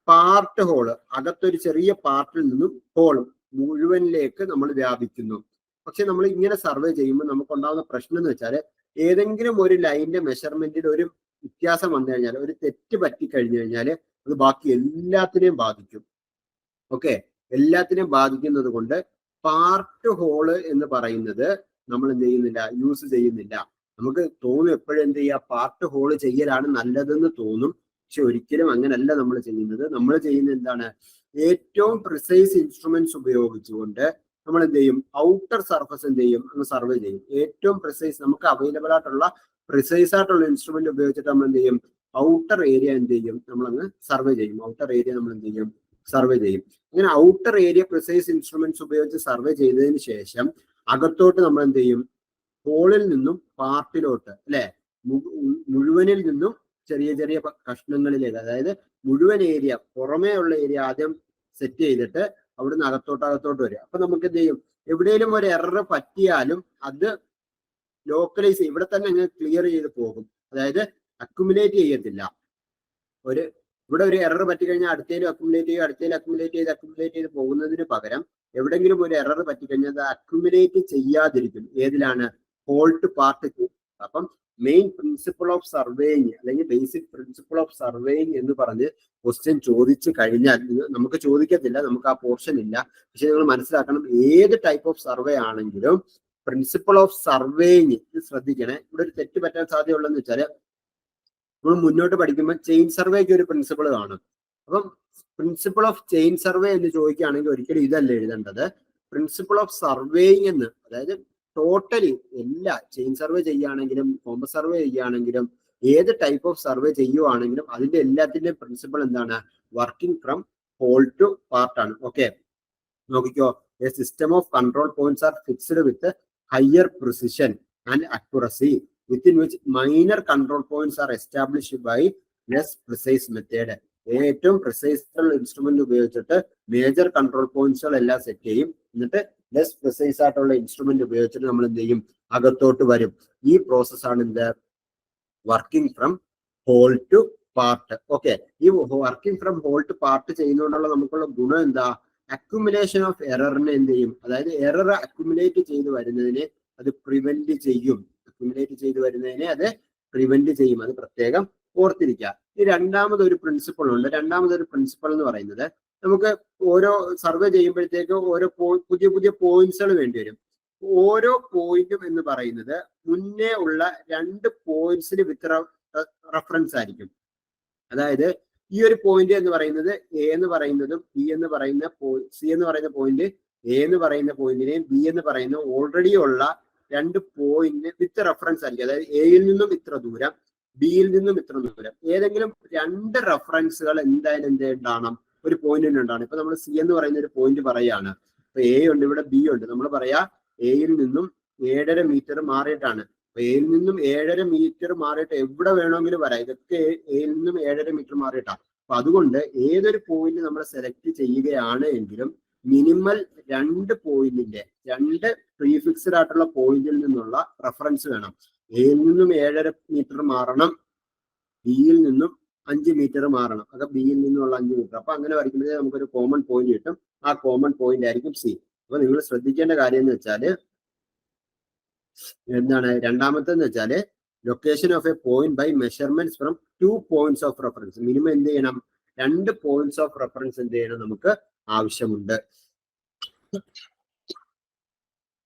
Speaker 1: പാർട്ട് ഹോള്. അകത്തൊരു ചെറിയ പാർട്ടിൽ നിന്നും ഹോളും മുഴുവനിലേക്ക് നമ്മൾ വ്യാപിക്കുന്നു. പക്ഷെ നമ്മൾ ഇങ്ങനെ സർവേ ചെയ്യുമ്പോൾ നമുക്കുണ്ടാകുന്ന പ്രശ്നം എന്ന് വെച്ചാൽ, ഏതെങ്കിലും ഒരു ലൈനിന്റെ മെഷർമെന്റിൽ ഒരു വ്യത്യാസം വന്നു കഴിഞ്ഞാൽ, ഒരു തെറ്റ് പറ്റിക്കഴിഞ്ഞു കഴിഞ്ഞാൽ അത് ബാക്കി എല്ലാത്തിനെയും ബാധിക്കും. ഓക്കെ, എല്ലാത്തിനെയും ബാധിക്കുന്നത് കൊണ്ട് പാർട്ട് ഹോള് എന്ന് പറയുന്നത് നമ്മൾ എന്ത് ചെയ്യുന്നില്ല, യൂസ് ചെയ്യുന്നില്ല. നമുക്ക് തോന്നും എപ്പോഴും എന്ത് ചെയ്യുക, പാർട്ട് ഹോള് ചെയ്യലാണ് നല്ലതെന്ന് തോന്നും. പക്ഷെ ഒരിക്കലും അങ്ങനല്ല നമ്മൾ ചെയ്യുന്നത്. നമ്മൾ ചെയ്യുന്നത് എന്താണ്, ഏറ്റവും പ്രിസൈസ് ഇൻസ്ട്രുമെന്റ്സ് ഉപയോഗിച്ചുകൊണ്ട് നമ്മൾ എന്ത് ചെയ്യും, ഔട്ടർ സർഫസ് എന്ത് ചെയ്യും, അങ്ങ് സർവേ ചെയ്യും. ഏറ്റവും പ്രിസൈസ് നമുക്ക് അവൈലബിൾ ആയിട്ടുള്ള പ്രിസൈസ് ആയിട്ടുള്ള ഇൻസ്ട്രുമെന്റ് ഉപയോഗിച്ചിട്ട് നമ്മൾ എന്ത് ചെയ്യും, ഔട്ടർ ഏരിയ എന്ത് ചെയ്യും, നമ്മളങ്ങ് സർവേ ചെയ്യും. ഔട്ടർ ഏരിയ നമ്മൾ എന്ത് ചെയ്യും, സർവേ ചെയ്യും. അങ്ങനെ ഔട്ടർ ഏരിയ പ്രിസൈസ് ഇൻസ്ട്രുമെന്റ്സ് ഉപയോഗിച്ച് സർവേ ചെയ്തതിന് ശേഷം അകത്തോട്ട് നമ്മൾ എന്ത് ചെയ്യും, ഹോളിൽ നിന്നും പാർട്ടിലോട്ട് അല്ലെ, മുഴുവനിൽ നിന്നും ചെറിയ ചെറിയ കഷ്ണങ്ങളിലേക്ക്, അതായത് മുഴുവൻ ഏരിയ, പുറമേ ഉള്ള ഏരിയ ആദ്യം സെറ്റ് ചെയ്തിട്ട് അവിടുന്ന് അകത്തോട്ട് വരിക. അപ്പൊ നമുക്ക് എന്ത് ചെയ്യും, എവിടെയെങ്കിലും ഒരു എറർ പറ്റിയാലും അത് ലോക്കലൈസ് ഇവിടെ തന്നെ അങ്ങ് ക്ലിയർ ചെയ്ത് പോകും. അതായത് അക്യുമുലേറ്റ് ചെയ്യത്തില്ല. ഇവിടെ ഒരു എറർ പറ്റിക്കഴിഞ്ഞാൽ അടുത്തേലും അക്യുമുലേറ്റ് ചെയ്ത് പോകുന്നതിന് പകരം എവിടെങ്കിലും ഒരു എറർ പറ്റിക്കഴിഞ്ഞാൽ അത് അക്യുമുലേറ്റ് ചെയ്യാതിരിക്കും. ഏതിലാണ്? Fault part. അപ്പം മെയിൻ പ്രിൻസിപ്പിൾ ഓഫ് സർവേയിങ് അല്ലെങ്കിൽ ബേസിക് പ്രിൻസിപ്പിൾ ഓഫ് സർവേയിങ് എന്ന് പറഞ്ഞ് ക്വസ്റ്റ്യൻ ചോദിച്ചു കഴിഞ്ഞാൽ നമുക്ക് ചോദിക്കത്തില്ല, നമുക്ക് ആ പോർഷൻ ഇല്ല. പക്ഷെ നിങ്ങൾ മനസ്സിലാക്കണം, ഏത് ടൈപ്പ് ഓഫ് സർവേ ആണെങ്കിലും പ്രിൻസിപ്പിൾ ഓഫ് സർവേയിങ് ഇത് ശ്രദ്ധിക്കണേ. ഇവിടെ ഒരു തെറ്റ് പറ്റാൻ സാധ്യതയുള്ളതെന്ന് വെച്ചാൽ നമ്മൾ മുന്നോട്ട് പഠിക്കുമ്പോൾ ചെയിൻ സർവേക്ക് ഒരു പ്രിൻസിപ്പിൾ കാണും. അപ്പം പ്രിൻസിപ്പിൾ ഓഫ് ചെയിൻ സർവേ എന്ന് ചോദിക്കുകയാണെങ്കിൽ ഒരിക്കലും ഇതല്ല എഴുതേണ്ടത്. പ്രിൻസിപ്പിൾ ഓഫ് സർവേയിങ് എന്ന്, അതായത് ടോട്ടലി എല്ലാ ചെയിൻ സർവേ ചെയ്യുകയാണെങ്കിലും കോമ്പസ് സർവേ ചെയ്യുകയാണെങ്കിലും ഏത് ടൈപ്പ് ഓഫ് സർവേ ചെയ്യുവാണെങ്കിലും അതിന്റെ എല്ലാത്തിന്റെയും പ്രിൻസിപ്പിൾ എന്താണ്? Working from whole to part ആണ്. ഓക്കെ, നോക്കിക്കോ. A system of control points are fixed with higher precision and accuracy within which minor control points are established by less precise method. ഏറ്റവും precise instrument ഉപയോഗിച്ചിട്ട് major control പോയിന്റ്സുകൾ എല്ലാം set ചെയ്യും. എന്നിട്ട് less precise ആയിട്ടുള്ള instrument ഉപയോഗിച്ചിട്ട് നമ്മൾ എന്ത് ചെയ്യും? അകത്തോട്ട് വരും. ഈ പ്രോസസ്സാണ് എന്ത്? Working from whole to part. Okay, ഈ working from whole to part ചെയ്യുന്നതുകൊണ്ടുള്ള നമുക്കുള്ള ഗുണം എന്താ? അക്യുമുലേഷൻ ഓഫ് എററിനെ എന്ത് ചെയ്യും? അതായത് എറർ അക്യുമുലേറ്റ് ചെയ്ത് വരുന്നതിനെ അത് പ്രിവെന്റ് ചെയ്യും. അത് പ്രിവെന്റ് ചെയ്യും. അത് പ്രത്യേകം ഓർത്തിരിക്കുക. ഈ രണ്ടാമതൊരു പ്രിൻസിപ്പിൾ ഉണ്ട്. രണ്ടാമതൊരു പ്രിൻസിപ്പിൾ എന്ന് പറയുന്നത്, നമുക്ക് ഓരോ സർവേ ചെയ്യുമ്പോഴത്തേക്ക് ഓരോ പുതിയ പുതിയ പോയിന്റ്സുകൾ വേണ്ടി വരും. ഓരോ പോയിന്റും എന്ന് പറയുന്നത് മുന്നേ ഉള്ള 2 പോയിന്റ്സിന് വിത്ത് റെഫറൻസ് ആയിരിക്കും. അതായത് ഈ ഒരു പോയിന്റ് എന്ന് പറയുന്നത് എ എന്ന് പറയുന്നതും ബി എന്ന് പറയുന്ന സി എന്ന് പറയുന്ന പോയിന്റ് എ എന്ന് പറയുന്ന പോയിന്റിനെയും ബി എന്ന് പറയുന്ന ഓൾറെഡി ഉള്ള 2 പോയിന്റ് വിത്ത് റെഫറൻസ് ആയിരിക്കും. അതായത് എയിൽ നിന്നും ഇത്ര ദൂരം, ബിയിൽ നിന്നും ഇത്ര ദൂരം. ഏതെങ്കിലും 2 റെഫറൻസുകൾ എന്തായാലും എന്ത് ഉണ്ടാകണം? ഒരു പോയിന്റിന് ഉണ്ടാണ്. ഇപ്പൊ നമ്മൾ സി എന്ന് പറയുന്ന ഒരു പോയിന്റ് പറയാണ്. ഇപ്പൊ എ ഉണ്ട്, ഇവിടെ ബി ഉണ്ട്. നമ്മൾ പറയാ എയിൽ നിന്നും 7.5 മീറ്റർ മാറിയിട്ടാണ്. അപ്പൊ എയിൽ നിന്നും 7.5 മീറ്റർ മാറിയിട്ട് എവിടെ വേണമെങ്കിലും വരാം. ഇതൊക്കെ എയിൽ നിന്നും 7.5 മീറ്റർ മാറിയിട്ടാണ്. അപ്പൊ അതുകൊണ്ട് ഏതൊരു പോയിന്റ് നമ്മൾ സെലക്ട് ചെയ്യുകയാണ് എങ്കിലും മിനിമൽ 2 പോയിന്റിന്റെ 2 പ്രീഫിക്സ്ഡ് ആയിട്ടുള്ള പോയിന്റിൽ നിന്നുള്ള റെഫറൻസ് വേണം. എയിൽ നിന്നും 7.5 മീറ്റർ മാറണം, ബിയിൽ നിന്നും 5 മീറ്റർ മാറണം. അത് ബിയിൽ നിന്നുള്ള 5 മീറ്റർ. അപ്പൊ അങ്ങനെ വരയ്ക്കുമ്പോഴേ നമുക്കൊരു കോമൺ പോയിന്റ് കിട്ടും. ആ കോമൺ പോയിന്റ് ആയിരിക്കും സി. അപ്പൊ നിങ്ങൾ ശ്രദ്ധിക്കേണ്ട കാര്യം എന്ന് വെച്ചാല് എന്താണ്? രണ്ടാമത്തെന്ന് വെച്ചാല് location of a point by measurements from 2 points of reference. Minimum എന്ത് ചെയ്യണം? 2 പോയിന്റ്സ് ഓഫ് റെഫറൻസ് എന്ത് ചെയ്യണം? നമുക്ക് ആവശ്യമുണ്ട്.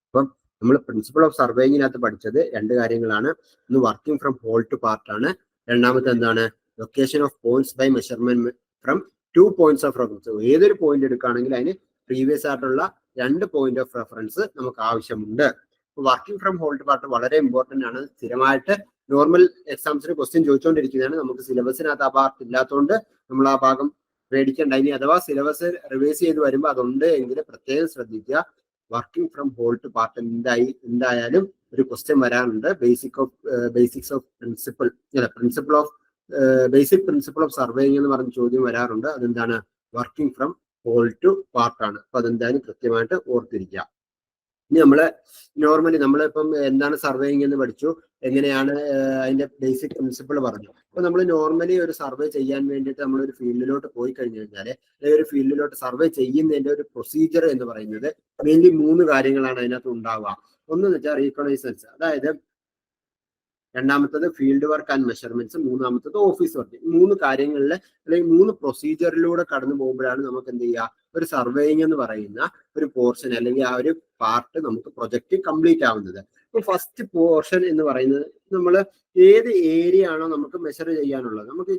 Speaker 1: അപ്പം നമ്മൾ പ്രിൻസിപ്പിൾ ഓഫ് സർവേയിങ്ങിനകത്ത് പഠിച്ചത് 2 കാര്യങ്ങളാണ്. ഒന്ന് working from whole to part ആണ്. രണ്ടാമത്തെ എന്താണ്? Location of points by measurement from 2 points of reference. ഏതൊരു പോയിന്റ് എടുക്കുകയാണെങ്കിൽ അതിന് പ്രീവിയസ് ആയിട്ടുള്ള 2 പോയിന്റ് ഓഫ് റെഫറൻസ് നമുക്ക് ആവശ്യമുണ്ട്. Working from whole to part വളരെ ഇമ്പോർട്ടന്റ് ആണ്. സ്ഥിരമായിട്ട് നോർമൽ എക്സാംസിന് ക്വസ്റ്റ്യൻ ചോദിച്ചുകൊണ്ടിരിക്കുന്നതാണ്. നമുക്ക് സിലബസിനകത്ത് ആ പാർട്ട് ഇല്ലാത്തതുകൊണ്ട് നമ്മൾ ആ ഭാഗം പേടിക്കേണ്ട. ഇനി അഥവാ സിലബസ് റിവൈസ് ചെയ്ത് വരുമ്പോൾ അതുണ്ട് എങ്കിൽ പ്രത്യേകം ശ്രദ്ധിക്കുക. Working from whole to part എന്തായാലും ഒരു ക്വസ്റ്റ്യൻ വരാനുണ്ട്. Basics of principle of surveying എന്ന് പറഞ്ഞ ചോദ്യം വരാറുണ്ട്. അതെന്താണ്? Working from whole to part ആണ്. അപ്പൊ അതെന്തായാലും കൃത്യമായിട്ട് ഓർത്തിരിക്കുക. ഇനി നോർമലി നമ്മളിപ്പം എന്താണ് സർവേയിങ് എന്ന് പഠിച്ചു, എങ്ങനെയാണ് അതിന്റെ ബേസിക് പ്രിൻസിപ്പിൾ പറഞ്ഞു. അപ്പൊ നമ്മൾ നോർമലി ഒരു സർവേ ചെയ്യാൻ വേണ്ടിയിട്ട് നമ്മളൊരു ഫീൽഡിലോട്ട് പോയി കഴിഞ്ഞു കഴിഞ്ഞാൽ, ഒരു ഫീൽഡിലോട്ട് സർവേ ചെയ്യുന്നതിന്റെ ഒരു പ്രൊസീജിയർ എന്ന് പറയുന്നത് മെയിൻലി 3 കാര്യങ്ങളാണ് അതിനകത്ത് ഉണ്ടാവുക. ഒന്നെന്ന് വെച്ചാൽ റീകോണൈസൻസ്, അതായത് രണ്ടാമത്തത് ഫീൽഡ് വർക്ക് ആൻഡ് മെഷർമെന്റ്സ്, മൂന്നാമത്തത് ഓഫീസ് വർക്ക്. ഈ 3 കാര്യങ്ങളിൽ അല്ലെങ്കിൽ 3 പ്രൊസീജിയറിലൂടെ കടന്നു പോകുമ്പോഴാണ് നമുക്ക് എന്ത് ചെയ്യുക? ഒരു സർവേയിങ് എന്ന് പറയുന്ന ഒരു പോർഷൻ അല്ലെങ്കിൽ ആ ഒരു പാർട്ട് നമുക്ക് പ്രൊജക്ട് കംപ്ലീറ്റ് ആവുന്നത്. ഇപ്പൊ ഫസ്റ്റ് പോർഷൻ എന്ന് പറയുന്നത് നമ്മൾ ഏത് ഏരിയ ആണോ നമുക്ക് മെഷർ ചെയ്യാനുള്ളത്, നമുക്ക്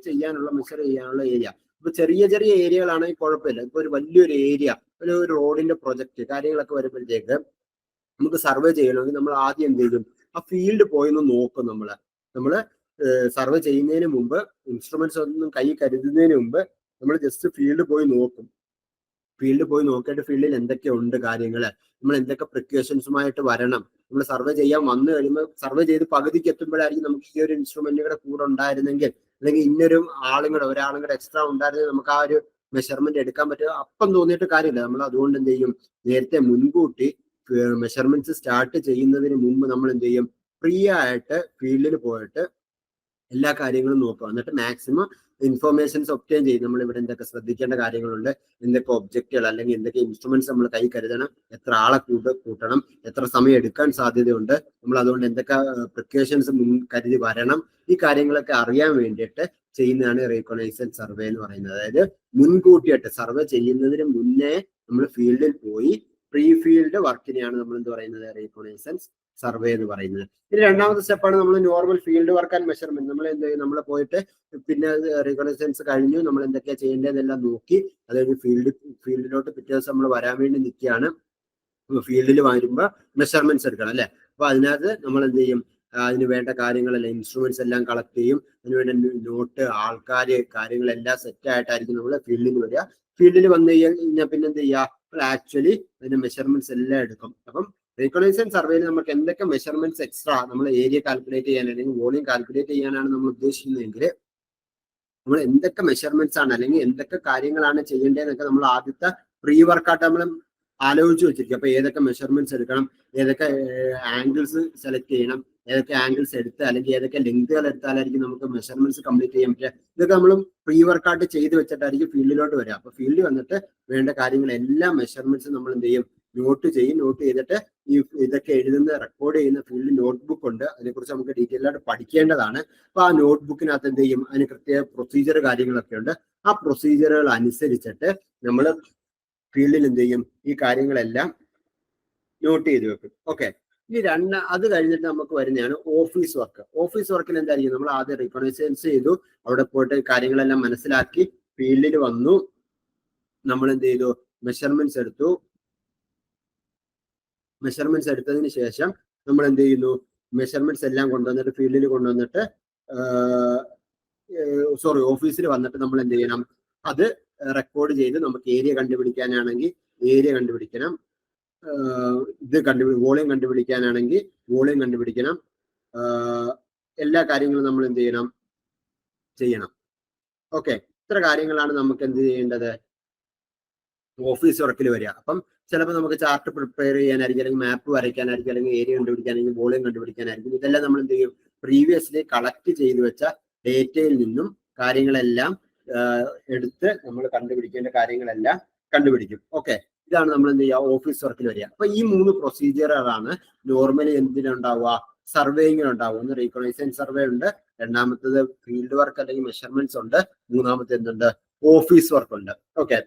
Speaker 1: മെഷർ ചെയ്യാനുള്ള ഏരിയ. ഇപ്പൊ ചെറിയ ചെറിയ ഏരിയകളാണെങ്കിൽ കുഴപ്പമില്ല. ഇപ്പൊ ഒരു വലിയൊരു ഏരിയ, ഒരു റോഡിന്റെ പ്രൊജക്ട് കാര്യങ്ങളൊക്കെ വരുമ്പോഴത്തേക്ക് നമുക്ക് സർവേ ചെയ്യണമെങ്കിൽ നമ്മൾ ആദ്യം എന്ത് ചെയ്യും? ആ ഫീൽഡ് പോയി ഒന്ന് നോക്കും. നമ്മള് സർവേ ചെയ്യുന്നതിന് മുമ്പ്, ഇൻസ്ട്രുമെന്റ്സ് ഒന്നും കൈ കരുതുന്നതിന് മുമ്പ് നമ്മൾ ജസ്റ്റ് ഫീൽഡ് പോയി നോക്കും. ഫീൽഡ് പോയി നോക്കിയിട്ട് ഫീൽഡിൽ എന്തൊക്കെ ഉണ്ട് കാര്യങ്ങൾ, നമ്മൾ എന്തൊക്കെ പ്രിക്കോഷൻസുമായിട്ട് വരണം. നമ്മൾ സർവേ ചെയ്യാൻ വന്നു കഴിയുമ്പോൾ സർവേ ചെയ്ത് പകുതിക്ക് എത്തുമ്പോഴായിരിക്കും നമുക്ക് ഈ ഒരു ഇൻസ്ട്രുമെന്റുകളുടെ കൂടെ ഉണ്ടായിരുന്നെങ്കിൽ, അല്ലെങ്കിൽ ഇന്നൊരു ഒരാളും കൂടെ എക്സ്ട്രാ ഉണ്ടായിരുന്നെങ്കിൽ നമുക്ക് ആ ഒരു മെഷർമെന്റ് എടുക്കാൻ പറ്റുക. അപ്പം തോന്നിയിട്ട് കാര്യമില്ല. നമ്മൾ അതുകൊണ്ട് എന്ത് ചെയ്യും? നേരത്തെ മുൻകൂട്ടി മെഷർമെന്റ്സ് സ്റ്റാർട്ട് ചെയ്യുന്നതിന് മുമ്പ് നമ്മൾ എന്ത് ചെയ്യും? ഫ്രീ ആയിട്ട് ഫീൽഡിൽ പോയിട്ട് എല്ലാ കാര്യങ്ങളും നോക്കുക. എന്നിട്ട് മാക്സിമം ഇൻഫർമേഷൻസ് ഒബ്റ്റെയിൻ ചെയ്യും. നമ്മൾ ഇവിടെ എന്തൊക്കെ ശ്രദ്ധിക്കേണ്ട കാര്യങ്ങളുണ്ട്, എന്തൊക്കെ ഒബ്ജക്റ്റുകൾ അല്ലെങ്കിൽ എന്തൊക്കെ ഇൻസ്ട്രുമെന്റ്സ് നമ്മൾ കൈ കരുതണം, എത്ര ആളെ കൂട്ടണം, എത്ര സമയം എടുക്കാൻ സാധ്യതയുണ്ട്, നമ്മൾ അതുകൊണ്ട് എന്തൊക്കെ പ്രിക്കോഷൻസ് മുൻ കരുതി വരണം, ഈ കാര്യങ്ങളൊക്കെ അറിയാൻ വേണ്ടിയിട്ട് ചെയ്യുന്നതാണ് റീകോണൈസൻസ് സർവേ എന്ന് പറയുന്നത്. അതായത് മുൻകൂട്ടിയിട്ട് സർവേ ചെയ്യുന്നതിന് മുന്നേ നമ്മൾ ഫീൽഡിൽ പോയി പ്രീ ഫീൽഡ് വർക്കിനെയാണ് നമ്മൾ എന്ത് പറയുന്നത്, റീകോണൈസൻസ് സർവേ എന്ന് പറയുന്നത്. ഇനി രണ്ടാമത്തെ സ്റ്റെപ്പാണ് നമ്മൾ normal field work and measurement. നമ്മൾ എന്ത് ചെയ്യും, നമ്മൾ പോയിട്ട് പിന്നെ റീകോണൈസൻസ് കഴിഞ്ഞു, നമ്മൾ എന്തൊക്കെയാ ചെയ്യേണ്ടതെല്ലാം നോക്കി അത് കഴിഞ്ഞ് ഫീൽഡിലോട്ട് പിറ്റേ ദിവസം നമ്മൾ വരാൻ വേണ്ടി നിൽക്കുകയാണ്. ഫീൽഡിൽ വരുമ്പോൾ മെഷർമെന്റ്സ് എടുക്കണം അല്ലെ. അപ്പൊ അതിനകത്ത് നമ്മൾ എന്ത് ചെയ്യും, അതിന് വേണ്ട കാര്യങ്ങളെല്ലാം ഇൻസ്ട്രുമെന്റ്സ് എല്ലാം കളക്ട് ചെയ്യും, അതിനുവേണ്ട നോട്ട്, ആൾക്കാര്, കാര്യങ്ങളെല്ലാം സെറ്റ് ആയിട്ടായിരിക്കും നമ്മൾ ഫീൽഡിൽ വരിക. ഫീൽഡിൽ വന്നു കഴിഞ്ഞാൽ പിന്നെ എന്ത് ചെയ്യുക, ആക്ച്വലി അതിന്റെ മെഷർമെന്റ്സ് എല്ലാം എടുക്കും. അപ്പം റീകോണൈസൻസ് സർവേയിൽ നമുക്ക് എന്തൊക്കെ മെഷർമെന്റ്സ് എക്സ്ട്രാ നമ്മൾ ഏരിയ കാൽക്കുലേറ്റ് ചെയ്യാൻ അല്ലെങ്കിൽ വോളിയം കാൽക്കുലേറ്റ് ചെയ്യാനാണ് നമ്മൾ ഉദ്ദേശിക്കുന്നതെങ്കിൽ നമ്മൾ എന്തൊക്കെ മെഷർമെന്റ്സ് ആണ് അല്ലെങ്കിൽ എന്തൊക്കെ കാര്യങ്ങളാണ് ചെയ്യേണ്ടതെന്നൊക്കെ നമ്മൾ ആദ്യത്തെ പ്രീ വർക്കായിട്ട് നമ്മൾ ആലോചിച്ച് വെച്ചിരിക്കും. അപ്പൊ ഏതൊക്കെ മെഷർമെന്റ്സ് എടുക്കണം, ഏതൊക്കെ ആംഗിൾസ് സെലക്ട് ചെയ്യണം, ഏതൊക്കെ ആംഗിൾസ് എടുത്ത് അല്ലെങ്കിൽ ഏതൊക്കെ ലെങ്തുകൾ എടുത്താലായിരിക്കും നമുക്ക് മെഷർമെന്റ്സ് കംപ്ലീറ്റ് ചെയ്യാൻ പറ്റുക, ഇതൊക്കെ നമ്മളും പ്രീ വർക്കായിട്ട് ചെയ്ത് വെച്ചിട്ടായിരിക്കും ഫീൽഡിലോട്ട് വരിക. അപ്പൊ ഫീൽഡിൽ വന്നിട്ട് വേണ്ട കാര്യങ്ങളെല്ലാം മെഷർമെന്റ്സ് നമ്മൾ എന്ത് ചെയ്യും, നോട്ട് ചെയ്തിട്ട് ഈ ഇതൊക്കെ എഴുതുന്ന റെക്കോർഡ് ചെയ്യുന്ന ഫീൽഡ് നോട്ട്ബുക്ക് ഉണ്ട്, അതിനെക്കുറിച്ച് നമുക്ക് ഡീറ്റെയിൽ ആയിട്ട് പഠിക്കേണ്ടതാണ്. അപ്പൊ ആ നോട്ട്ബുക്കിനകത്ത് എന്ത് ചെയ്യും, അതിന് കൃത്യ പ്രൊസീജിയർ കാര്യങ്ങളൊക്കെ ഉണ്ട്. ആ പ്രൊസീജിയറുകൾ അനുസരിച്ചിട്ട് നമ്മൾ ഫീൽഡിൽ എന്ത് ചെയ്യും, ഈ കാര്യങ്ങളെല്ലാം നോട്ട് ചെയ്ത് വെക്കും. ഓക്കെ, ഇനി അത് കഴിഞ്ഞിട്ട് നമുക്ക് വരുന്നതാണ് ഓഫീസ് വർക്ക്. ഓഫീസ് വർക്കിൽ എന്തായിരിക്കും, നമ്മൾ ആദ്യം റീകോണൈസൻസ് ചെയ്തു, അവിടെ പോയിട്ട് കാര്യങ്ങളെല്ലാം മനസ്സിലാക്കി ഫീൽഡിൽ വന്നു, നമ്മൾ എന്ത് ചെയ്തു, മെഷർമെന്റ്സ് എടുത്തു. മെഷർമെന്റ്സ് എടുത്തതിന് ശേഷം നമ്മൾ എന്ത് ചെയ്യുന്നു, മെഷർമെന്റ്സ് എല്ലാം കൊണ്ടുവന്നിട്ട് ഫീൽഡിൽ കൊണ്ടുവന്നിട്ട് ഓഫീസിൽ വന്നിട്ട് നമ്മൾ എന്ത് ചെയ്യണം, അത് റെക്കോർഡ് ചെയ്ത് നമുക്ക് ഏരിയ കണ്ടുപിടിക്കാനാണെങ്കിൽ ഏരിയ കണ്ടുപിടിക്കണം, വോളിയം കണ്ടുപിടിക്കാനാണെങ്കിൽ വോളിയം കണ്ടുപിടിക്കണം, എല്ലാ കാര്യങ്ങളും നമ്മൾ എന്ത് ചെയ്യണം. ഓക്കെ, ഇത്ര കാര്യങ്ങളാണ് നമുക്ക് എന്ത് ചെയ്യേണ്ടത്, ഓഫീസ് വർക്കിൽ വരിക. അപ്പം ചിലപ്പോൾ നമുക്ക് ചാർട്ട് പ്രിപ്പയർ ചെയ്യാനായിരിക്കും, അല്ലെങ്കിൽ മാപ്പ് വരയ്ക്കാനായിരിക്കും, അല്ലെങ്കിൽ ഏരിയ കണ്ടുപിടിക്കാനായിരിക്കും, വോളിയം കണ്ടുപിടിക്കാനായിരിക്കും. ഇതെല്ലാം നമ്മൾ എന്ത് ചെയ്യും, പ്രീവിയസ്ലി കളക്ട് ചെയ്ത് വെച്ച ഡേറ്റയിൽ നിന്നും കാര്യങ്ങളെല്ലാം എടുത്ത് നമ്മൾ കണ്ടുപിടിക്കേണ്ട കാര്യങ്ങളെല്ലാം കണ്ടുപിടിക്കും. ഓക്കെ, ഇതാണ് നമ്മൾ എന്ത് ചെയ്യുക, ഓഫീസ് വർക്കിൽ വരിക. അപ്പൊ ഈ 3 പ്രൊസീജിയറുകളാണ് നോർമലി എന്തിനുണ്ടാവുക, സർവേയിങ്ങിനുണ്ടാവുക. ഒന്ന് റീകോണൈസൻസ് സർവേ ഉണ്ട്, രണ്ടാമത്തേത് ഫീൽഡ് വർക്ക് അല്ലെങ്കിൽ മെഷർമെന്റ്സ് ഉണ്ട്, മൂന്നാമത്തെ എന്തുണ്ട്, ഓഫീസ് വർക്ക് ഉണ്ട്. ഓക്കെ.